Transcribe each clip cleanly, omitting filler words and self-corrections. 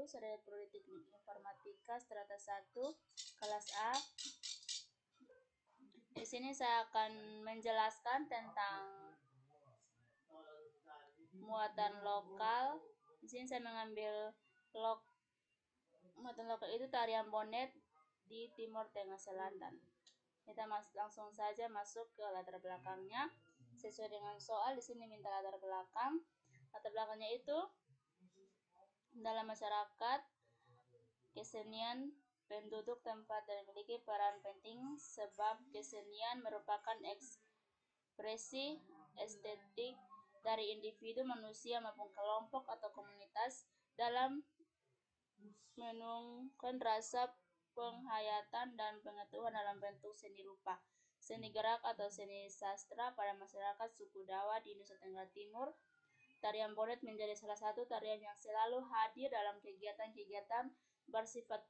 Saudara Prodi Teknik Informatika Strata 1 kelas A. Di sini saya akan menjelaskan tentang muatan lokal. Di sini saya mengambil muatan lokal itu tarian Bonnet di Timur Tengah Selatan. Kita langsung saja masuk ke latar belakangnya. Sesuai dengan soal, di sini minta latar belakang. Latar belakangnya itu dalam masyarakat, kesenian penduduk tempat dan memiliki peran penting sebab kesenian merupakan ekspresi estetik dari individu, manusia maupun kelompok atau komunitas dalam menumbuhkan rasa penghayatan dan pengetahuan dalam bentuk seni rupa, seni gerak atau seni sastra pada masyarakat suku Dawa di Nusa Tenggara Timur. Tarian Bonnet menjadi salah satu tarian yang selalu hadir dalam kegiatan-kegiatan bersifat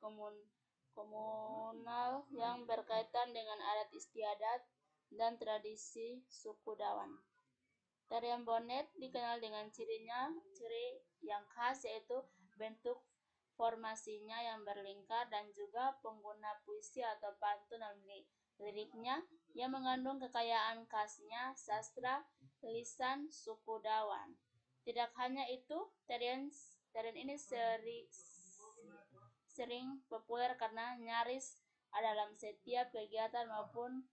komunal yang berkaitan dengan adat istiadat dan tradisi suku Dawan. Tarian Bonnet dikenal dengan ciri yang khas, yaitu bentuk formasinya yang berlingkar dan juga pengguna puisi atau pantun dalam liriknya yang mengandung kekayaan khasnya sastra lisan suku Dawan. Tidak hanya itu, tarian ini sering populer karena nyaris ada dalam setiap kegiatan maupun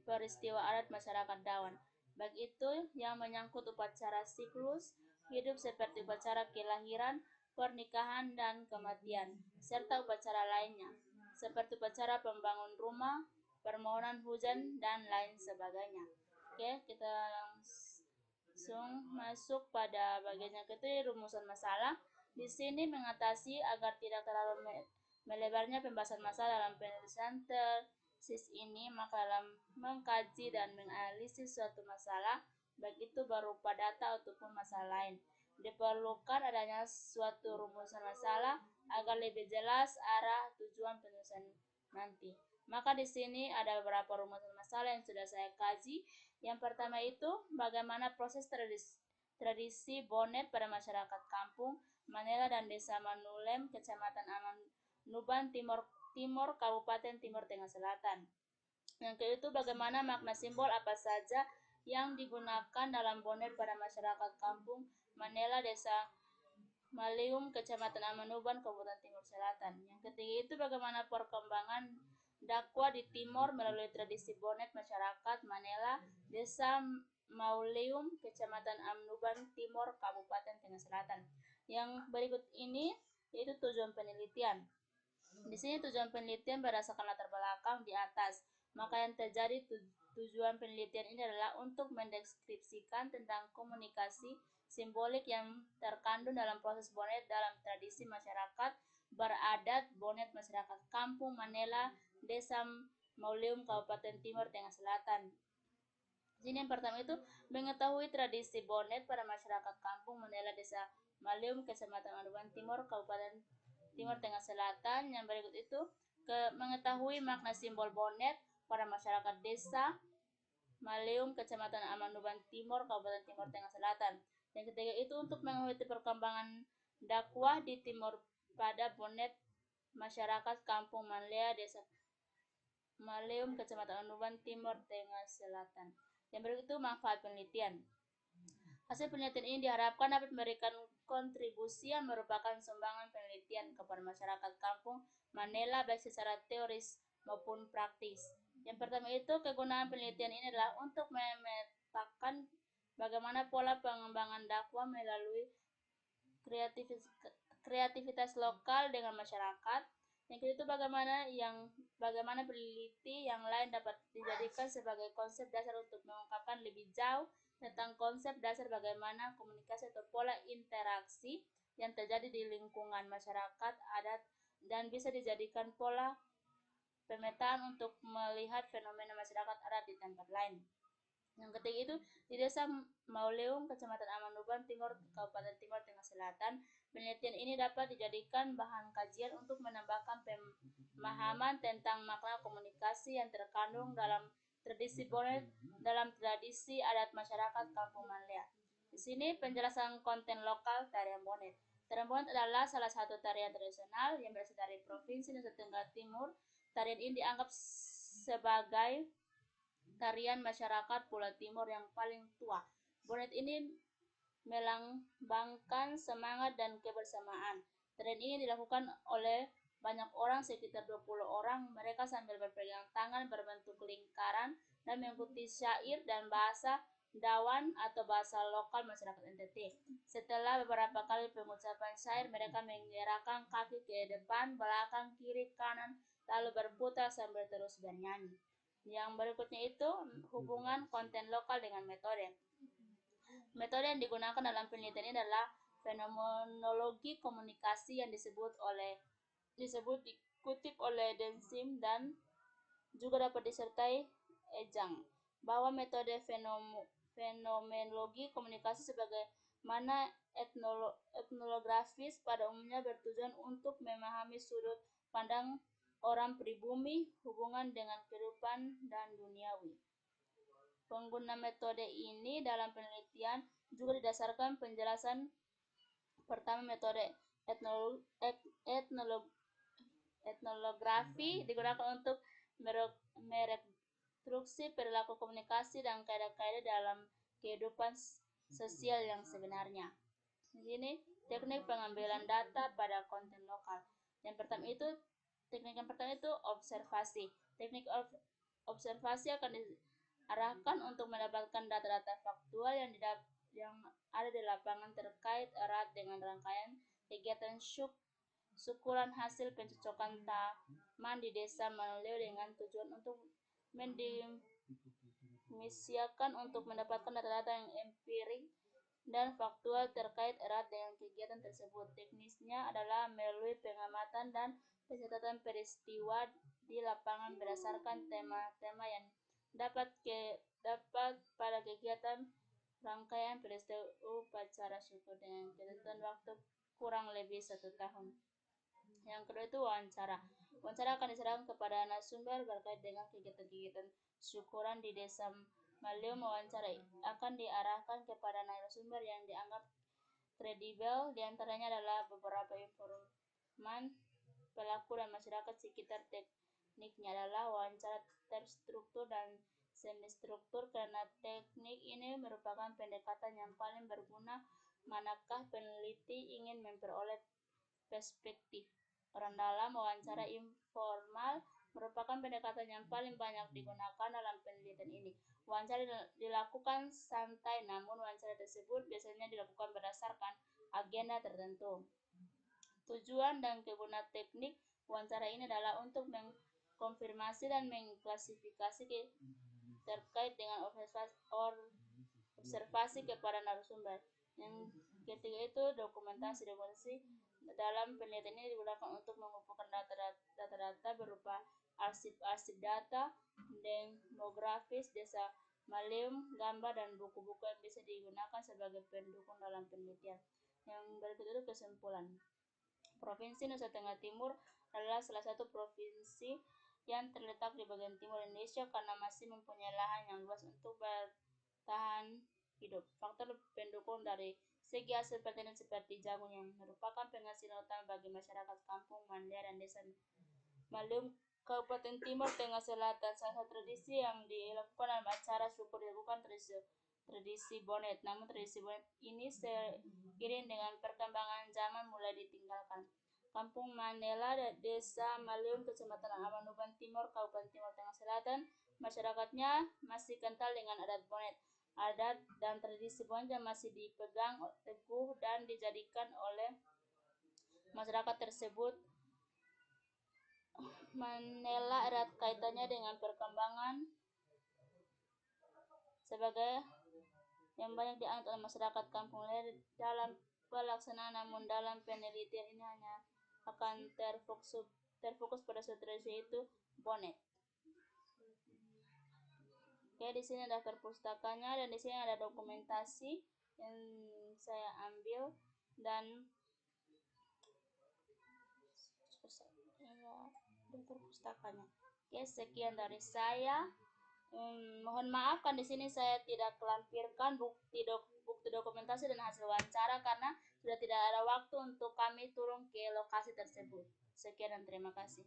peristiwa adat masyarakat Dawan, baik itu yang menyangkut upacara siklus hidup seperti upacara kelahiran, pernikahan, dan kematian, serta upacara lainnya, seperti upacara pembangun rumah, permohonan hujan, dan lain sebagainya. Oke, kita langsung masuk pada bagian yang ketiga, rumusan masalah. Di sini mengatasi agar tidak terlalu melebarnya pembahasan masalah dalam penulisan tesis ini, maka dalam mengkaji dan menganalisis suatu masalah, baik itu berupa data ataupun masalah lain, diperlukan adanya suatu rumusan masalah agar lebih jelas arah tujuan penulisan nanti. Maka di sini ada beberapa rumusan masalah yang sudah saya kaji. Yang pertama itu, bagaimana proses tradisi Bonnet pada masyarakat kampung Manela dan Desa Manulem, Kecamatan Amanuban Timur, Kabupaten Timur Tengah Selatan. Yang kedua itu, bagaimana makna simbol apa saja yang digunakan dalam Bonnet pada masyarakat kampung Manela, Desa Maleum, Kecamatan Amanuban, Kabupaten Timur Selatan. Yang ketiga itu, bagaimana perkembangan dakwah di Timur melalui tradisi Bonnet masyarakat Manela, Desa Mauleum, Kecamatan Amanuban Timur, Kabupaten Tengah Selatan. Yang berikut ini yaitu tujuan penelitian. Di sini tujuan penelitian berdasarkan latar belakang di atas. Maka yang terjadi tujuan penelitian ini adalah untuk mendeskripsikan tentang komunikasi simbolik yang terkandung dalam proses Bonnet dalam tradisi masyarakat beradat Bonnet masyarakat kampung Manela, Desa Mauleum, Kabupaten Timur Tengah Selatan. Sini yang pertama itu mengetahui tradisi Bonnet pada masyarakat kampung Manela, Desa Mauleum, Kecamatan Amanuban Timur, Kabupaten Timur Tengah Selatan. Yang berikut itu mengetahui makna simbol Bonnet pada masyarakat Desa Mauleum, Kecamatan Amanuban Timur, Kabupaten Timur Tengah Selatan. Yang ketiga itu untuk mengetahui perkembangan dakwah di Timur pada Bonnet masyarakat kampung Manlea, Desa Mauleum, Kecamatan Amanuban Timur Tengah Selatan. Yang berikut itu manfaat penelitian. Hasil penelitian ini diharapkan dapat memberikan kontribusi yang merupakan sumbangan penelitian kepada masyarakat kampung Manela baik secara teoris maupun praktis. Yang pertama itu, kegunaan penelitian ini adalah untuk memetakan bagaimana pola pengembangan dakwah melalui kreativitas lokal dengan masyarakat. Yang kedua itu bagaimana peneliti yang lain dapat dijadikan sebagai konsep dasar untuk mengungkapkan lebih jauh tentang konsep dasar bagaimana komunikasi atau pola interaksi yang terjadi di lingkungan masyarakat adat dan bisa dijadikan pola pemetaan untuk melihat fenomena masyarakat adat di tempat lain. Yang ketiga itu, di Desa Mauleum, Kecamatan Amanuban Timur, Kabupaten Timur Tengah Selatan, penelitian ini dapat dijadikan bahan kajian untuk menambahkan pemahaman tentang makna komunikasi yang terkandung dalam tradisi Bonnet dalam tradisi adat masyarakat kampung Manlea. Di sini penjelasan konten lokal tarian Bonnet. Tarian Bonet adalah salah satu tarian tradisional yang berasal dari Provinsi Nusa Tenggara Timur. Tarian ini dianggap sebagai tarian masyarakat Pulau Timur yang paling tua. Bonet ini melambangkan semangat dan kebersamaan. Tarian ini dilakukan oleh banyak orang, sekitar 20 orang. Mereka sambil berpegang tangan berbentuk lingkaran dan mengikuti syair dan bahasa Dawan atau bahasa lokal masyarakat NTT. Setelah beberapa kali pengucapan syair, mereka menggerakkan kaki ke depan, belakang, kiri, kanan, lalu berputar sambil terus bernyanyi. Yang berikutnya itu hubungan konten lokal dengan metode. Metode yang digunakan dalam penelitian ini adalah fenomenologi komunikasi yang dikutip oleh Densim dan juga dapat disertai Ejang bahwa metode fenomenologi komunikasi sebagaimana etnografis pada umumnya bertujuan untuk memahami sudut pandang orang pribumi, hubungan dengan kehidupan dan duniawi. Pengguna metode ini dalam penelitian juga didasarkan penjelasan pertama. Metode etnografi digunakan untuk merekonstruksi perilaku komunikasi dan kaidah-kaidah dalam kehidupan sosial yang sebenarnya. Di sini teknik pengambilan data pada konten lokal. Teknik yang pertama itu observasi. Teknik observasi akan diarahkan untuk mendapatkan data-data faktual yang ada di lapangan terkait erat dengan rangkaian kegiatan syukuran hasil pencocokan taman di Desa Maleo dengan tujuan untuk mendemisiakan untuk mendapatkan data-data yang empirik dan faktual terkait erat dengan kegiatan tersebut. Teknisnya adalah melalui pengamatan dan pencatatan peristiwa di lapangan berdasarkan tema-tema yang dapat pada kegiatan rangkaian peristiwa upacara syukur dengan catatan waktu kurang lebih 1 tahun. Yang kedua itu wawancara. Wawancara akan diserahkan kepada narasumber berkait dengan kegiatan-kegiatan syukuran di Desa Maleo. Wawancara akan diarahkan kepada narasumber yang dianggap kredibel, diantaranya adalah beberapa informan, pelaku dan masyarakat sekitar. Tekniknya adalah wawancara terstruktur dan semi-struktur karena teknik ini merupakan pendekatan yang paling berguna manakah peneliti ingin memperoleh perspektif orang dalam. Wawancara informal merupakan pendekatan yang paling banyak digunakan dalam penelitian ini. Wawancara dilakukan santai, namun wawancara tersebut biasanya dilakukan berdasarkan agenda tertentu. Tujuan dan kegunaan teknik wawancara ini adalah untuk mengkonfirmasi dan mengklasifikasi terkait dengan observasi kepada narasumber. Yang ketiga itu dokumentasi. Dalam penelitian ini digunakan untuk mengumpulkan data-data berupa arsip data demografis Desa Maleo, gambar dan buku-buku yang bisa digunakan sebagai pendukung dalam penelitian. Yang berikut itu kesimpulan. Provinsi Nusa Tenggara Timur adalah salah satu provinsi yang terletak di bagian timur Indonesia karena masih mempunyai lahan yang luas untuk bertahan hidup. Faktor pendukung dari segi hasil pertanian seperti jagung yang merupakan penghasilan utama bagi masyarakat kampung Mandea dan Desa Maleo, Kabupaten Timur Tengah Selatan. Salah satu tradisi yang dilakukan dalam acara syukur dilakukan tradisi Bonet. Namun tradisi Bonet ini seiring dengan perkembangan zaman mulai ditinggalkan. Kampung Mandela, Desa Maleo, Kecamatan Amanuban Timur, Kabupaten Timur Tengah Selatan, masyarakatnya masih kental dengan adat Bonet. Adat dan tradisi Bonet yang masih dipegang teguh dan dijadikan oleh masyarakat tersebut. Mandela erat kaitannya dengan perkembangan sebagai yang banyak dianut oleh masyarakat kampung dalam pelaksanaan, namun dalam penelitian ini hanya akan terfokus pada suatu tradisi yaitu Bonet. Oke, di sini ada perpustakanya dan di sini ada dokumentasi yang saya ambil dan perpustakanya. Oke, sekian dari saya. Mohon maaf kan di sini saya tidak lampirkan bukti dokumentasi dan hasil wawancara karena sudah tidak ada waktu untuk kami turun ke lokasi tersebut. Sekian dan terima kasih.